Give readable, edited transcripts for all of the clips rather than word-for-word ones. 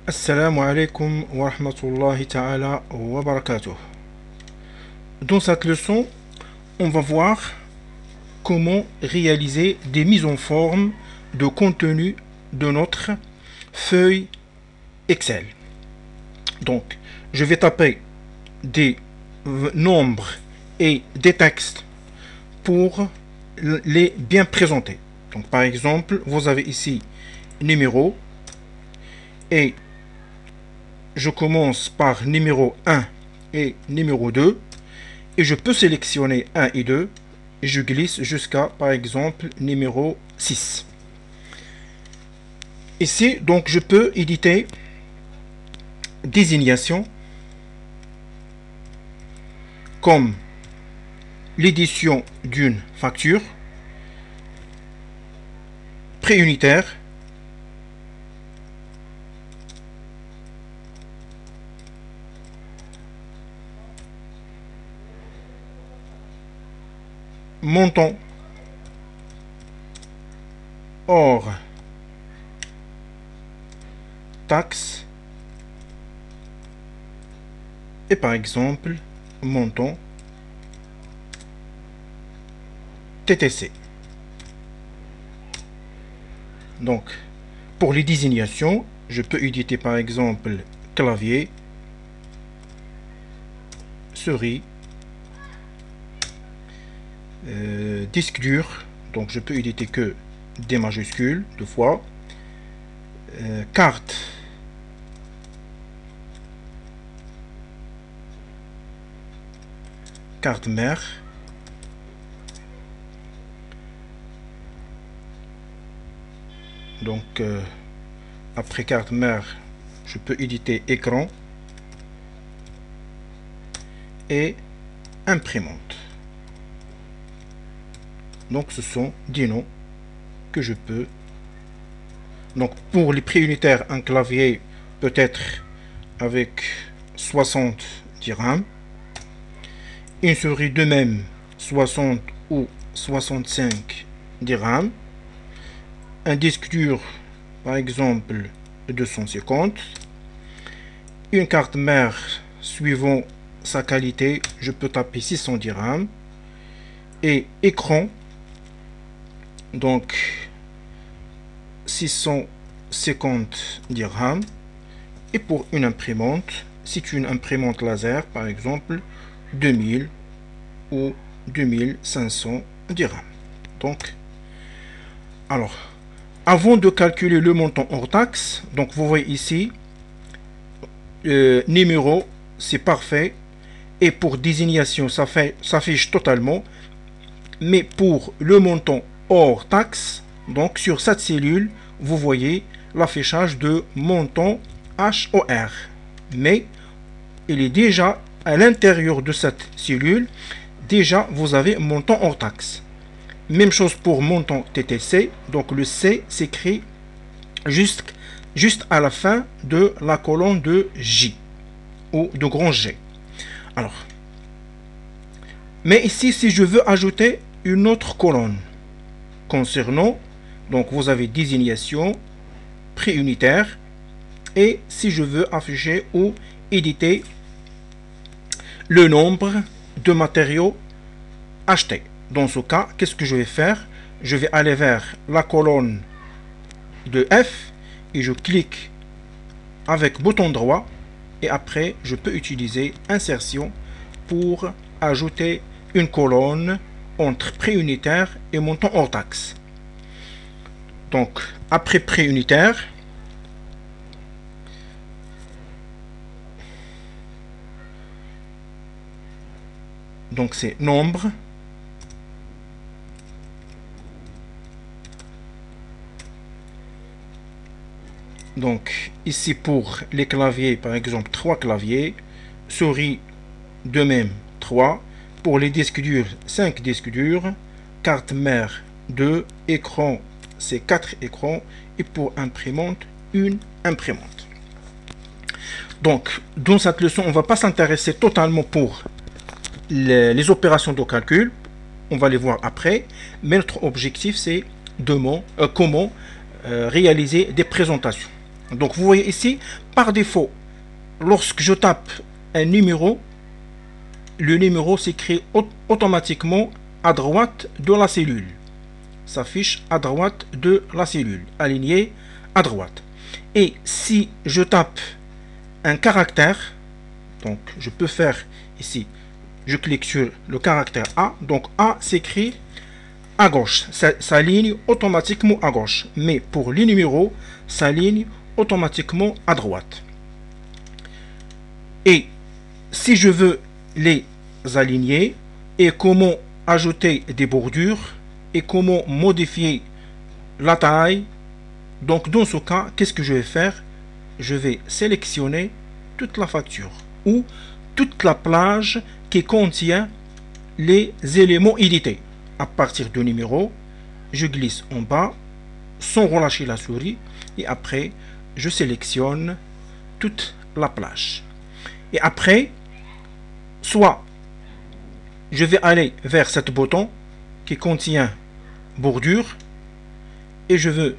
Assalamu alaikum wa rahmatullahi ta'ala wa barakatuh. Dans cette leçon, on va voir comment réaliser des mises en forme de contenu de notre feuille Excel. Donc, je vais taper des nombres et des textes pour les bien présenter. Donc, par exemple, vous avez ici numéro et je commence par numéro 1 et numéro 2 et je peux sélectionner 1 et 2 et je glisse jusqu'à par exemple numéro 6. Ici donc je peux éditer désignation comme l'édition d'une facture préunitaire, montant hors taxe et par exemple montant TTC. Donc pour les désignations, je peux éditer par exemple clavier, souris, disque dur, donc je peux éditer que des majuscules deux fois, carte, carte mère, donc après carte mère je peux éditer écran et imprimante. Donc ce sont des noms que je peux. Donc pour les préunitaires, un clavier peut être avec 60 dirhams, une souris de même 60 ou 65 dirhams, un disque dur par exemple 250, une carte mère suivant sa qualité je peux taper 600 dirhams, et écran donc 650 dirhams, et pour une imprimante, c'est une imprimante laser par exemple 2000 ou 2500 dirhams. Donc alors avant de calculer le montant hors taxe, donc vous voyez ici numéro c'est parfait et pour désignation ça s'affiche totalement, mais pour le montant hors taxe, donc sur cette cellule vous voyez l'affichage de montant HOR, mais il est déjà à l'intérieur de cette cellule, déjà vous avez montant hors taxe. Même chose pour montant TTC, donc le C s'écrit juste à la fin de la colonne de J ou de grand G. Alors, mais ici si je veux ajouter une autre colonne concernant, donc vous avez désignation préunitaire, et si je veux afficher ou éditer le nombre de matériaux achetés, dans ce cas qu'est-ce que je vais faire? Je vais aller vers la colonne de F et je clique avec bouton droit et après je peux utiliser insertion pour ajouter une colonne entre préunitaire et montant hors taxe. Donc après préunitaire, donc c'est nombre, donc ici pour les claviers par exemple 3 claviers, souris de même 3, pour les disques durs 5 disques durs, carte mère 2, écran c'est 4 écrans, et pour imprimante une imprimante. Donc dans cette leçon on ne va pas s'intéresser totalement pour les opérations de calcul, on va les voir après, mais notre objectif c'est comment réaliser des présentations. Donc vous voyez ici, par défaut, lorsque je tape un numéro, le numéro s'écrit automatiquement à droite de la cellule. S'affiche à droite de la cellule, aligné à droite. Et si je tape un caractère, donc je peux faire ici, je clique sur le caractère A, donc A s'écrit à gauche, ça s'aligne automatiquement à gauche, mais pour les numéros, ça s'aligne automatiquement à droite. Et si je veux les aligner, et comment ajouter des bordures, et comment modifier la taille, donc dans ce cas, qu'est-ce que je vais faire? Je vais sélectionner toute la facture ou toute la plage qui contient les éléments édités. À partir du numéro, je glisse en bas sans relâcher la souris et après je sélectionne toute la plage. Et après, soit je vais aller vers cet bouton qui contient bordure et je veux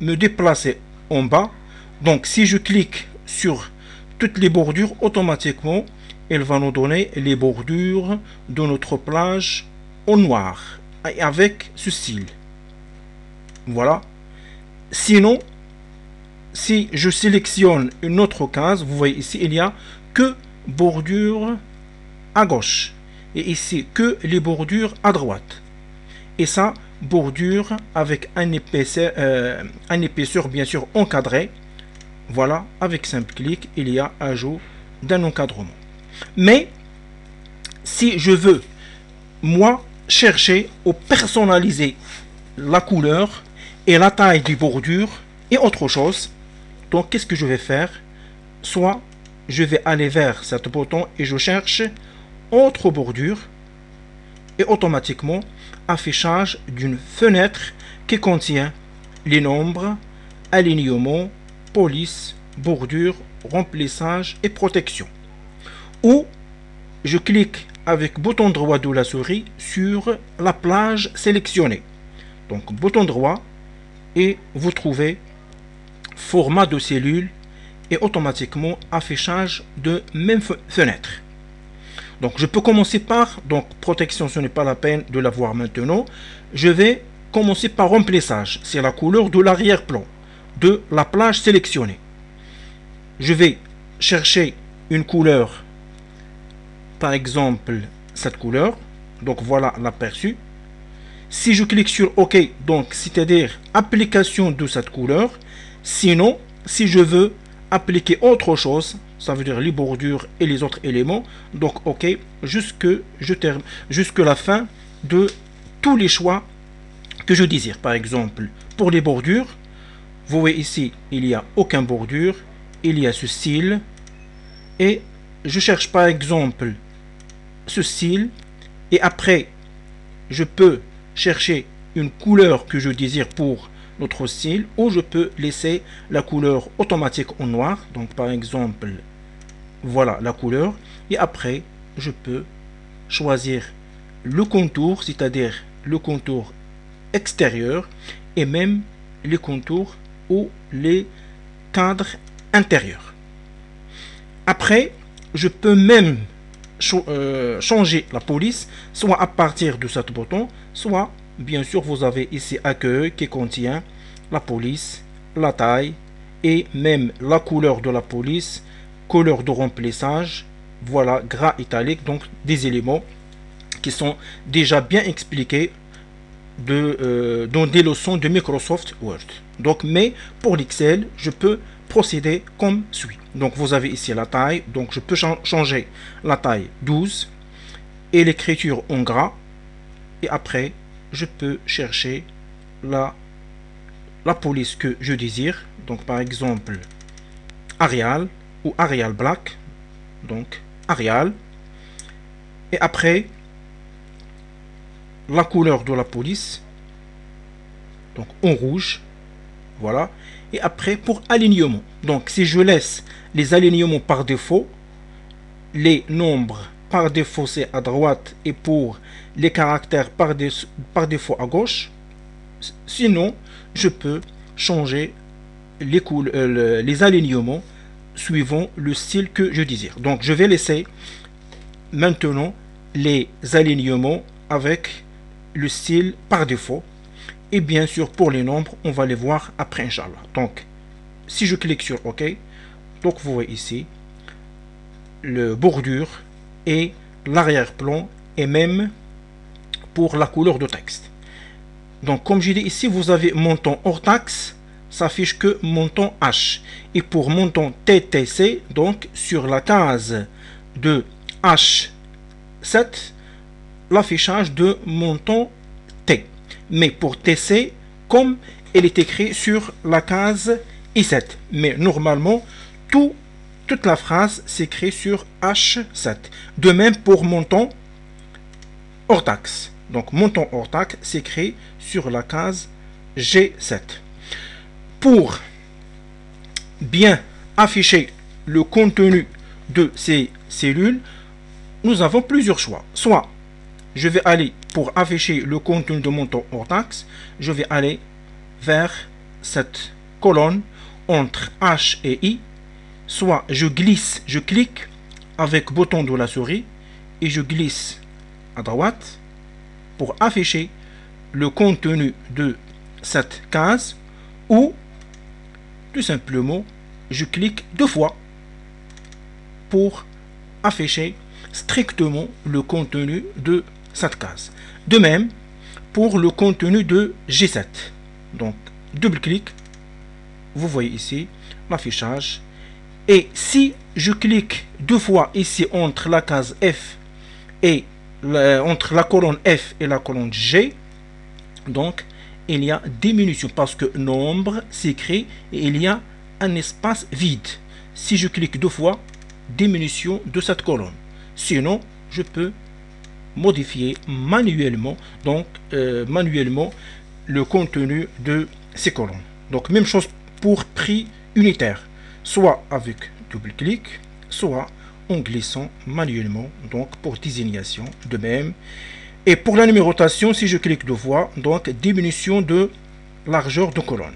me déplacer en bas. Donc si je clique sur toutes les bordures, automatiquement elle va nous donner les bordures de notre plage en noir et avec ce style. Voilà. Sinon, si je sélectionne une autre case, vous voyez ici il n'y a que bordure à gauche et ici que les bordures à droite. Et ça, bordure avec un épaisseur bien sûr encadré. Voilà, avec simple clic, il y a ajout d'un encadrement. Mais si je veux, moi, chercher ou personnaliser la couleur et la taille du bordure et autre chose, donc qu'est-ce que je vais faire? Soit je vais aller vers cet bouton et je cherche autre bordure et automatiquement affichage d'une fenêtre qui contient les nombres, alignement, police, bordure, remplissage et protection. Ou je clique avec bouton droit de la souris sur la plage sélectionnée. Donc bouton droit et vous trouvez format de cellule et automatiquement affichage de même fenêtre. Donc je peux commencer par, donc protection, ce n'est pas la peine de la voir maintenant. Je vais commencer par remplissage, c'est la couleur de l'arrière-plan de la plage sélectionnée. Je vais chercher une couleur, par exemple cette couleur, donc voilà l'aperçu. Si je clique sur OK, donc c'est-à-dire application de cette couleur. Sinon, si je veux appliquer autre chose, ça veut dire les bordures et les autres éléments, donc OK, jusque la fin de tous les choix que je désire. Par exemple, pour les bordures, vous voyez ici, il n'y a aucun bordure, il y a ce style, et je cherche par exemple ce style, et après, je peux chercher une couleur que je désire pour notre style, ou je peux laisser la couleur automatique en noir, donc par exemple, voilà la couleur, et après, je peux choisir le contour, c'est-à-dire le contour extérieur, et même les contours ou les cadres intérieurs. Après, je peux même changer la police, soit à partir de ce bouton, soit bien sûr vous avez ici accueil qui contient la police, la taille et même la couleur de la police, couleur de remplissage, voilà gras italique, donc des éléments qui sont déjà bien expliqués dans des leçons de Microsoft Word. Donc, mais pour l'Excel, je peux procéder comme suit. Donc, vous avez ici la taille. Donc, je peux changer la taille 12 et l'écriture en gras. Et après, je peux chercher la police que je désire. Donc, par exemple, Arial ou Arial Black. Donc, Arial. Et après, la couleur de la police, donc en rouge, voilà. Et après pour alignement, donc si je laisse les alignements par défaut, les nombres par défaut c'est à droite et pour les caractères par défaut à gauche. Sinon je peux changer les alignements suivant le style que je désire. Donc je vais laisser maintenant les alignements avec le style par défaut. Et bien sûr, pour les nombres, on va les voir après, Inch'Allah. Donc, si je clique sur OK, donc vous voyez ici le bordure et l'arrière-plan et même pour la couleur de texte. Donc, comme j'ai dit ici, vous avez montant hors taxe, s'affiche que montant H. Et pour montant TTC, donc sur la case de H7, l'affichage de montant T. Mais pour TC, comme elle est écrite sur la case I7. Mais normalement, toute la phrase s'écrit sur H7. De même pour montant hors taxe. Donc montant hors taxe s'écrit sur la case G7. Pour bien afficher le contenu de ces cellules, nous avons plusieurs choix. Soit je vais aller pour afficher le contenu de montant hors taxe, je vais aller vers cette colonne entre H et I, soit je glisse, je clique avec bouton de la souris et je glisse à droite pour afficher le contenu de cette case, ou tout simplement je clique deux fois pour afficher strictement le contenu de cette case. De même pour le contenu de G7. Donc double-clic, vous voyez ici l'affichage. Et si je clique deux fois ici entre la case F et entre la colonne F et la colonne G, donc il y a diminution parce que nombre s'écrit et il y a un espace vide. Si je clique deux fois, diminution de cette colonne. Sinon, je peux modifier manuellement, manuellement le contenu de ces colonnes. Donc même chose pour prix unitaire, soit avec double-clic, soit en glissant manuellement, donc pour désignation de même. Et pour la numérotation, si je clique deux fois, donc diminution de largeur de colonne.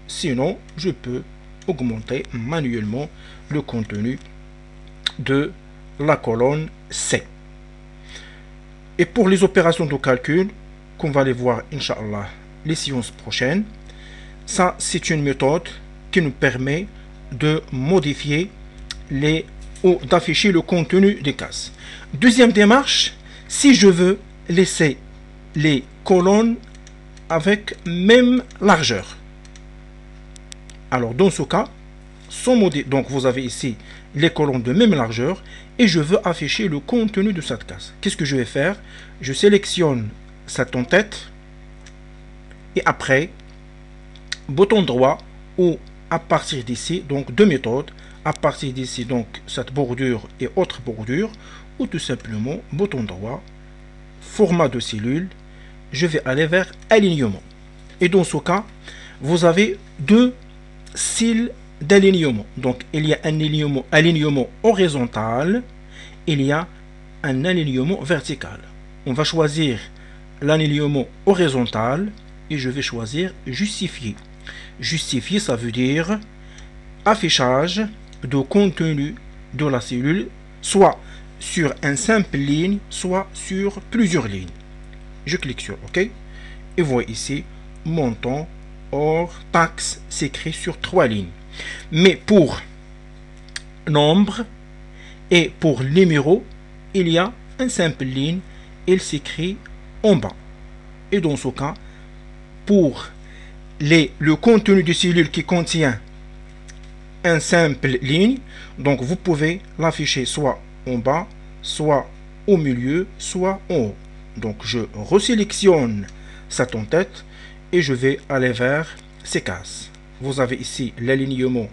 Sinon, je peux augmenter manuellement le contenu de la colonne C. Et pour les opérations de calcul, qu'on va les voir, Inch'Allah, les séances prochaines, ça, c'est une méthode qui nous permet de modifier ou d'afficher le contenu des cases. Deuxième démarche, si je veux laisser les colonnes avec même largeur. Alors, dans ce cas, donc vous avez ici les colonnes de même largeur et je veux afficher le contenu de cette case. Qu'est-ce que je vais faire? Je sélectionne cette en-tête et après, bouton droit ou à partir d'ici, donc deux méthodes, à partir d'ici, donc cette bordure et autre bordure, ou tout simplement bouton droit, format de cellule, je vais aller vers alignement. Et dans ce cas, vous avez deux styles d'alignement. Donc il y a un alignement horizontal, il y a un alignement vertical. On va choisir l'alignement horizontal et je vais choisir justifier. Justifier, ça veut dire affichage de contenu de la cellule, soit sur une simple ligne, soit sur plusieurs lignes. Je clique sur OK et vous voyez ici montant hors taxe s'écrit sur 3 lignes. Mais pour nombre et pour numéro, il y a une simple ligne, il s'écrit en bas. Et dans ce cas, pour le contenu de cellule qui contient une simple ligne, donc vous pouvez l'afficher soit en bas, soit au milieu, soit en haut. Donc je resélectionne cette en-tête et je vais aller vers ces cases. Vous avez ici l'alignement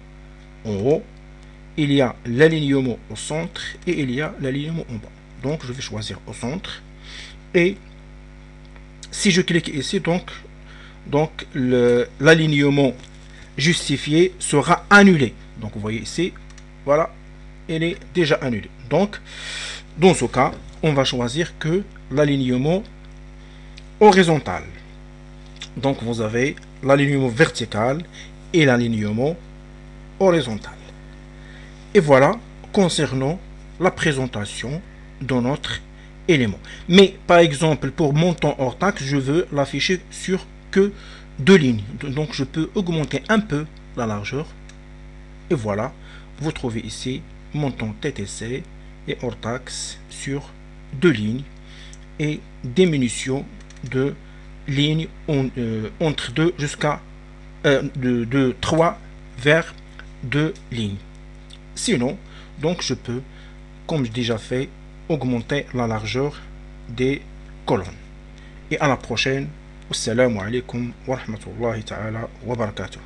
en haut, il y a l'alignement au centre et il y a l'alignement en bas. Donc je vais choisir au centre et si je clique ici, donc l'alignement justifié sera annulé. Donc vous voyez ici, voilà, il est déjà annulé. Donc dans ce cas, on va choisir que l'alignement horizontal. Donc vous avez l'alignement vertical et l'alignement horizontal. Et voilà concernant la présentation de notre élément. Mais par exemple, pour montant hors taxe, je veux l'afficher sur que 2 lignes. Donc je peux augmenter un peu la largeur. Et voilà, vous trouvez ici montant TTC et hors taxe sur 2 lignes et diminution de lignes entre 2 jusqu'à de 3 vers 2 lignes. Sinon, donc je peux, comme j'ai déjà fait, augmenter la largeur des colonnes. Et à la prochaine. Assalamu alaikum wa rahmatullahi ta'ala wa barakatuh.